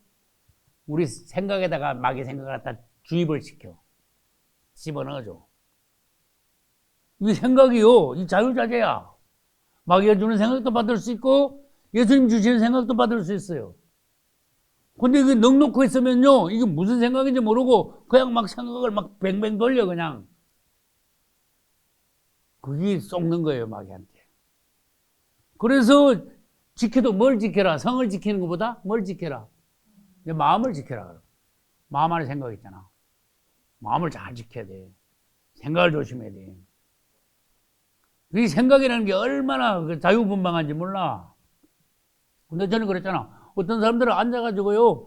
우리 생각에다가 마귀 생각을 갖다 주입을 시켜. 집어넣어줘. 이 생각이요, 이 자유자재야. 마귀가 주는 생각도 받을 수 있고 예수님 주시는 생각도 받을 수 있어요. 근데 이게 넉넉히 있으면요, 이게 무슨 생각인지 모르고 그냥 막 생각을 막 뱅뱅 돌려. 그냥 그게 속는 거예요, 마귀한테. 그래서 지켜도 뭘 지켜라? 성을 지키는 것보다 뭘 지켜라? 내 마음을 지켜라. 마음 안에 생각 있잖아. 마음을 잘 지켜야 돼. 생각을 조심해야 돼. 이 생각이라는 게 얼마나 자유분방한지 몰라. 근데 저는 그랬잖아. 어떤 사람들은 앉아가지고요,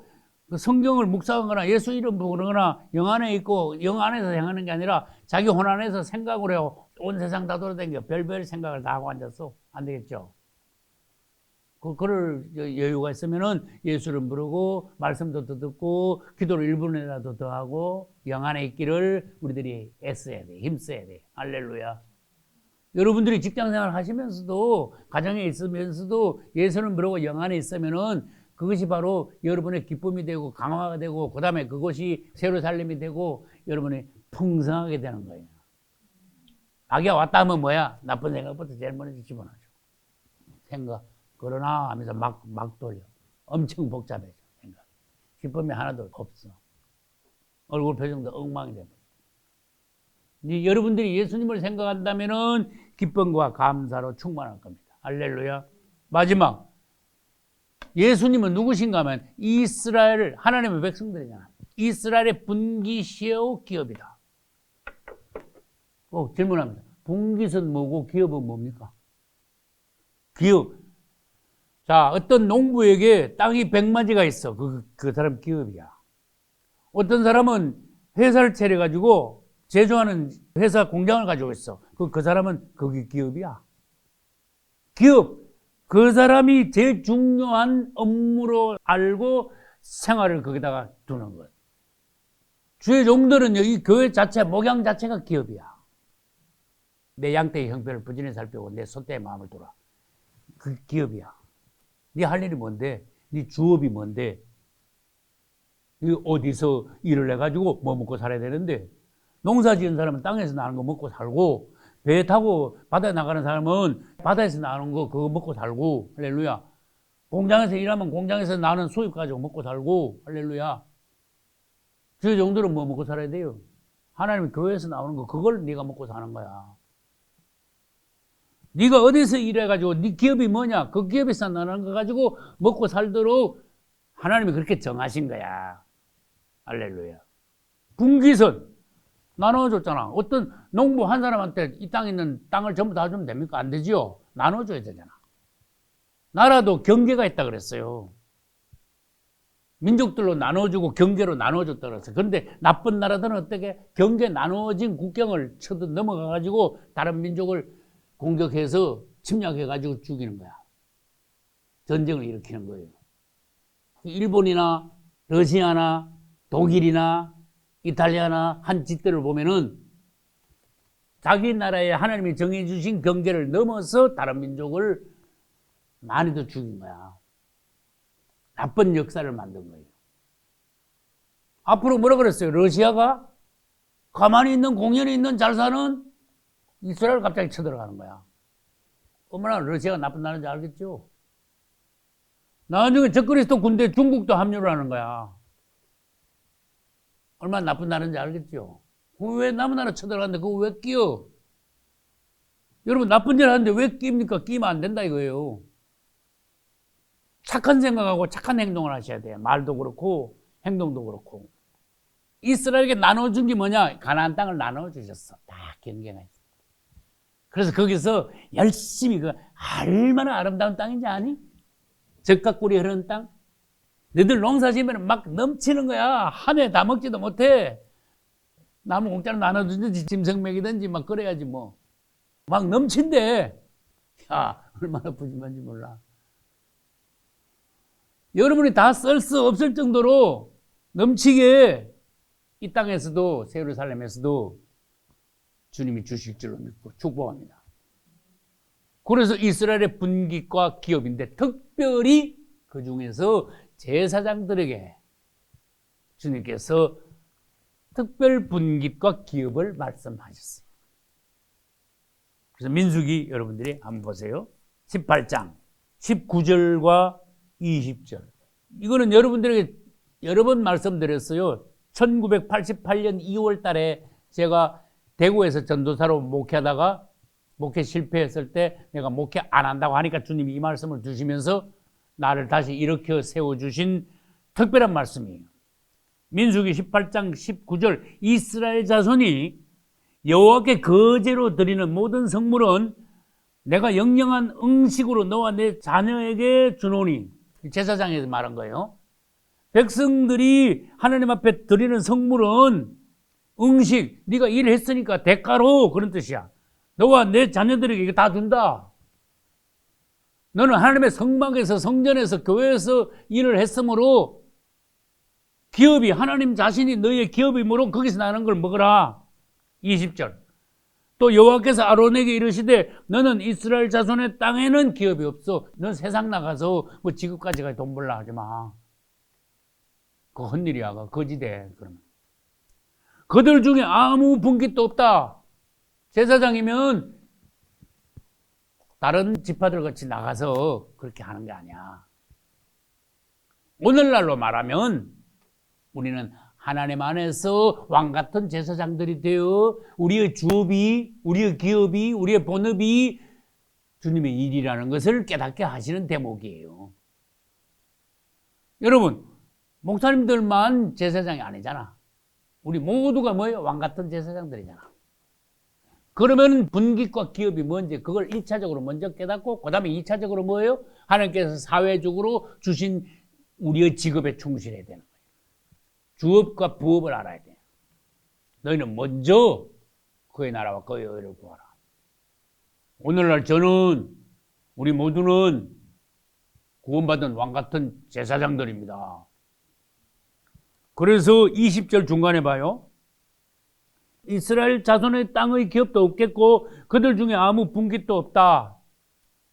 그 성경을 묵상하거나 예수 이름 부르거나 영 안에 있고 영 안에서 행하는 게 아니라 자기 혼 안에서 생각을 해요. 온 세상 다 돌아다니며 별별 생각을 다 하고 앉았어. 안 되겠죠? 그럴 여유가 있으면은 예수를 부르고 말씀도 더 듣고 기도를 1분이라도 더 하고 영 안에 있기를 우리들이 애써야 돼. 힘써야 돼. 할렐루야. 여러분들이 직장생활 하시면서도 가정에 있으면서도 예수를 부르고 영 안에 있으면은 그것이 바로 여러분의 기쁨이 되고 강화가 되고 그 다음에 그것이 새로 살림이 되고 여러분이 풍성하게 되는 거예요. 마귀가 왔다 하면 뭐야? 나쁜 생각부터 제일 먼저 집어넣어줘. 생각. 그러나 하면서 막 돌려. 엄청 복잡해져, 생각. 기쁨이 하나도 없어. 얼굴 표정도 엉망이 됩니다. 여러분들이 예수님을 생각한다면은 기쁨과 감사로 충만할 겁니다. 할렐루야. 마지막. 예수님은 누구신가 하면 이스라엘, 하나님의 백성들이잖아. 이스라엘의 분기시오 기업이다. 질문합니다. 분깃은 뭐고 기업은 뭡니까? 기업. 자, 어떤 농부에게 땅이 100마지가 있어. 그 사람 기업이야. 어떤 사람은 회사를 차려가지고 제조하는 회사 공장을 가지고 있어. 그 사람은 그게 기업이야. 기업. 그 사람이 제일 중요한 업무로 알고 생활을 거기다가 두는 거예요. 주의 종들은요, 이 교회 자체, 목양 자체가 기업이야. 내 양떼의 형편을 부지런히 살피고 내 소떼의 마음을 돌아. 그 기업이야. 네 할 일이 뭔데? 네 주업이 뭔데? 어디서 일을 해가지고 뭐 먹고 살아야 되는데, 농사 지은 사람은 땅에서 나는 거 먹고 살고, 배 타고 바다에 나가는 사람은 바다에서 나는 거 그거 먹고 살고, 할렐루야. 공장에서 일하면 공장에서 나는 수입 가지고 먹고 살고, 할렐루야. 주의 종들은 뭐 먹고 살아야 돼요? 하나님이 교회에서 나오는 거 그걸 네가 먹고 사는 거야. 네가 어디서 일해가지고 네 기업이 뭐냐? 그 기업에서 나는 거 가지고 먹고 살도록 하나님이 그렇게 정하신 거야. 할렐루야. 분깃은 나눠줬잖아. 어떤 농부 한 사람한테 이 땅에 있는 땅을 전부 다 주면 됩니까? 안 되지요. 나눠줘야 되잖아. 나라도 경계가 있다 그랬어요. 민족들로 나눠주고 경계로 나눠줬다 그랬어요. 그런데 나쁜 나라들은 어떻게 경계 나눠진 국경을 쳐도 넘어가가지고 다른 민족을 공격해서 침략해가지고 죽이는 거야. 전쟁을 일으키는 거예요. 일본이나 러시아나 독일이나 이탈리아나 한 짓들을 보면은 자기 나라에 하나님이 정해주신 경계를 넘어서 다른 민족을 많이도 죽인 거야. 나쁜 역사를 만든 거예요. 앞으로 뭐라 그랬어요? 러시아가 가만히 있는 공연이 있는 잘 사는 이스라엘 갑자기 쳐들어가는 거야. 얼마나 러시아가 나쁜 나라인지 알겠죠? 나중에 적그리스도 군대 중국도 합류를 하는 거야. 얼마나 나쁜 나라인지 알겠죠? 왜 남은 나라 쳐들어가는데 그거 왜 끼어? 여러분 나쁜 일 하는데 왜 끼입니까? 끼면 안 된다 이거예요. 착한 생각하고 착한 행동을 하셔야 돼요. 말도 그렇고 행동도 그렇고. 이스라엘에게 나눠준 게 뭐냐? 가나안 땅을 나눠주셨어. 다 경계가 있어. 그래서 거기서 열심히 얼마나 아름다운 땅인지 아니? 젖과 꿀이 흐르는 땅. 너희들 농사 지으면 막 넘치는 거야. 한 해 다 먹지도 못해. 나무 공짜로 나눠주든지 짐승 먹이든지 막 그래야지 뭐. 막 넘친대. 야, 얼마나 푸짐한지 몰라. 여러분이 다 쓸 수 없을 정도로 넘치게 이 땅에서도 예루살렘에서도 주님이 주실 줄로 믿고 축복합니다. 그래서 이스라엘의 분깃과 기업인데 특별히 그 중에서 제사장들에게 주님께서 특별 분깃과 기업을 말씀하셨어요. 그래서 민수기 여러분들이 한번 보세요. 18장 19절과 20절. 이거는 여러분들에게 여러 번 말씀드렸어요. 1988년 2월 달에 제가 대구에서 전도사로 목회하다가 목회 실패했을 때 내가 목회 안 한다고 하니까 주님이 이 말씀을 주시면서 나를 다시 일으켜 세워주신 특별한 말씀이에요. 민수기 18장 19절 이스라엘 자손이 여호와께 거제로 드리는 모든 성물은 내가 영영한 음식으로 너와 내 자녀에게 주노니 제사장에서 말한 거예요. 백성들이 하나님 앞에 드리는 성물은 음식, 네가 일했으니까 대가로 그런 뜻이야. 너와 내 자녀들에게 이거 다 준다. 너는 하나님의 성막에서 성전에서 교회에서 일을 했으므로 기업이 하나님 자신이 너의 기업이므로 거기서 나는 걸 먹어라. 20절. 또 여호와께서 아론에게 이르시되 너는 이스라엘 자손의 땅에는 기업이 없어. 넌 세상 나가서 뭐 지금까지 돈 벌라 하지 마. 그거 헛일이야. 그거 거지돼. 그러면 그들 중에 아무 분깃도 없다. 제사장이면 다른 지파들 같이 나가서 그렇게 하는 게 아니야. 오늘날로 말하면 우리는 하나님 안에서 왕같은 제사장들이 되어 우리의 주업이, 우리의 기업이, 우리의 본업이 주님의 일이라는 것을 깨닫게 하시는 대목이에요. 여러분, 목사님들만 제사장이 아니잖아. 우리 모두가 뭐예요? 왕같은 제사장들이잖아. 그러면 분깃과 기업이 뭔지 그걸 1차적으로 먼저 깨닫고 그 다음에 2차적으로 뭐예요? 하나님께서 사회적으로 주신 우리의 직업에 충실해야 되는 거예요. 주업과 부업을 알아야 돼. 너희는 먼저 그의 나라와 그의 의를 구하라. 오늘날 저는 우리 모두는 구원받은 왕같은 제사장들입니다. 그래서 20절 중간에 봐요. 이스라엘 자손의 땅의 기업도 없겠고 그들 중에 아무 분깃도 없다.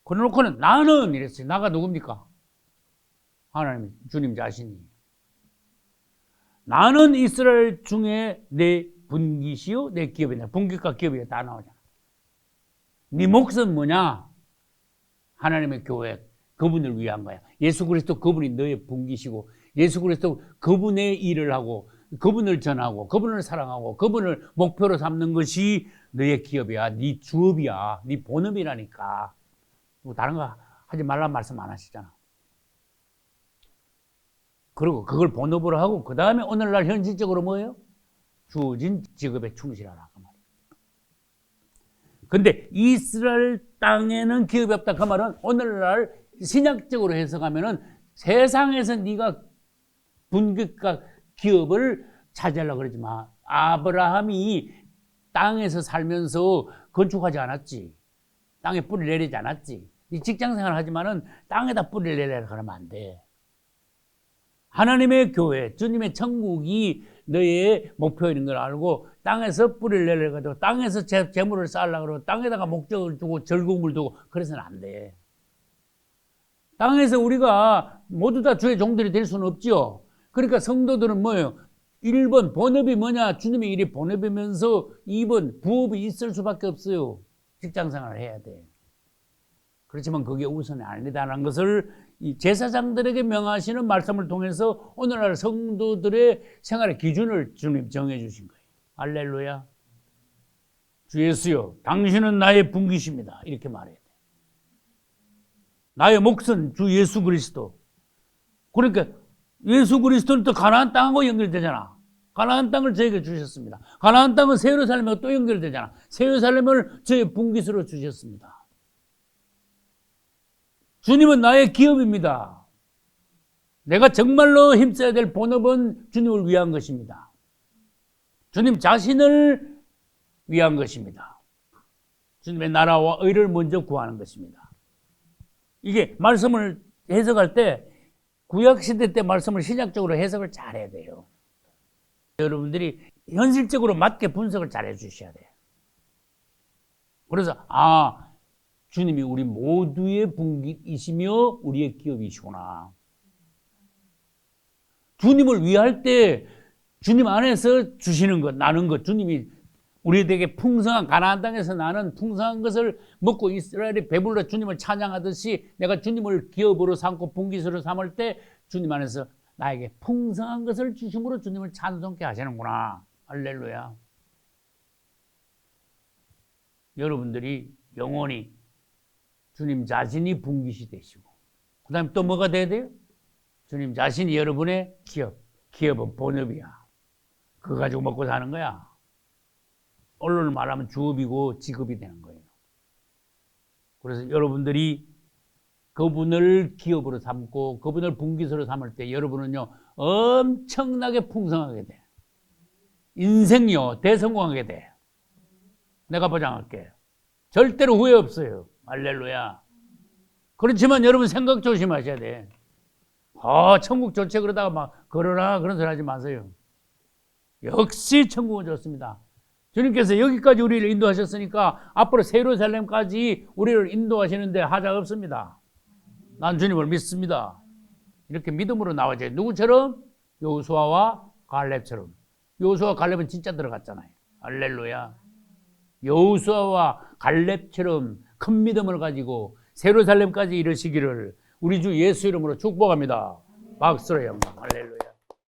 그래놓고는 나는 이랬어요. 나가 누굽니까? 하나님, 주님 자신이. 나는 이스라엘 중에 내 분깃이요 내 기업이다. 분깃과 기업이 다 나오잖아. 네 몫은 뭐냐? 하나님의 교회, 그분을 위한 거야. 예수 그리스도 그분이 너의 분깃이고 예수 그리스도 그분의 일을 하고 그분을 전하고 그분을 사랑하고 그분을 목표로 삼는 것이 너의 기업이야. 네 주업이야. 네 본업이라니까. 뭐 다른 거 하지 말란 말씀 안 하시잖아. 그리고 그걸 본업으로 하고 그 다음에 오늘날 현실적으로 뭐예요? 주어진 직업에 충실하라 그 말이에요. 근데 이스라엘 땅에는 기업이 없다 그 말은 오늘날 신약적으로 해석하면은 세상에서 네가 분깃과 기업을 차지하려고 그러지 마. 아브라함이 땅에서 살면서 건축하지 않았지. 땅에 뿌리를 내리지 않았지. 이 직장생활 하지만은 땅에다 뿌리를 내리라 그러면 안 돼. 하나님의 교회, 주님의 천국이 너의 목표인 걸 알고 땅에서 뿌리를 내려가지고 땅에서 재물을 쌓으려고 그러고 땅에다가 목적을 두고 즐거움을 두고 그래서는 안 돼. 땅에서 우리가 모두 다 주의 종들이 될 수는 없지요. 그러니까 성도들은 뭐예요? 1번 본업이 뭐냐? 주님의 일이 본업이면서 2번 부업이 있을 수밖에 없어요. 직장생활을 해야 돼. 그렇지만 그게 우선이 아니다라는 것을 이 제사장들에게 명하시는 말씀을 통해서 오늘날 성도들의 생활의 기준을 주님 정해 주신 거예요. 할렐루야. 주 예수여, 당신은 나의 분기십니다. 이렇게 말해야 돼. 나의 몫은 주 예수 그리스도. 그러니까 예수 그리스도는 또 가나안 땅하고 연결되잖아. 가나안 땅을 저에게 주셨습니다. 가나안 땅은 새 예루살렘하고 또 연결되잖아. 새 예루살렘을 저의 분깃으로 주셨습니다. 주님은 나의 기업입니다. 내가 정말로 힘써야 될 본업은 주님을 위한 것입니다. 주님 자신을 위한 것입니다. 주님의 나라와 의를 먼저 구하는 것입니다. 이게 말씀을 해석할 때 구약시대 때 말씀을 신약적으로 해석을 잘해야 돼요. 여러분들이 현실적으로 맞게 분석을 잘해 주셔야 돼요. 그래서 주님이 우리 모두의 분깃이시며 우리의 기업이시구나. 주님을 위할 때 주님 안에서 주시는 것, 나는 것, 주님이 우리에게 풍성한 가나안 땅에서 나는 풍성한 것을 먹고 이스라엘이 배불러 주님을 찬양하듯이 내가 주님을 기업으로 삼고 분깃으로 삼을 때 주님 안에서 나에게 풍성한 것을 주심으로 주님을 찬송케 하시는구나. 할렐루야. 여러분들이 영원히 주님 자신이 분깃이 되시고 그 다음에 또 뭐가 돼야 돼요? 주님 자신이 여러분의 기업은 본업이야. 그거 가지고 먹고 사는 거야. 언론을 말하면 주업이고 직업이 되는 거예요. 그래서 여러분들이 그분을 기업으로 삼고 그분을 분깃으로 삼을 때 여러분은요 엄청나게 풍성하게 돼. 인생요 대성공하게 돼. 내가 보장할게. 절대로 후회 없어요. 할렐루야. 그렇지만 여러분 생각 조심하셔야 돼. 천국 좋지 그러다가 막 그러나 그런 소리 하지 마세요. 역시 천국은 좋습니다. 주님께서 여기까지 우리를 인도하셨으니까 앞으로 예루살렘까지 우리를 인도하시는데 하자 없습니다. 난 주님을 믿습니다. 이렇게 믿음으로 나와줘요. 누구처럼? 여호수아와 갈렙처럼. 여호수아와 갈렙은 진짜 들어갔잖아요. 할렐루야. 여호수아와 갈렙처럼 큰 믿음을 가지고 예루살렘까지 이르시기를 우리 주 예수 이름으로 축복합니다. 박수로 영광. 할렐루야.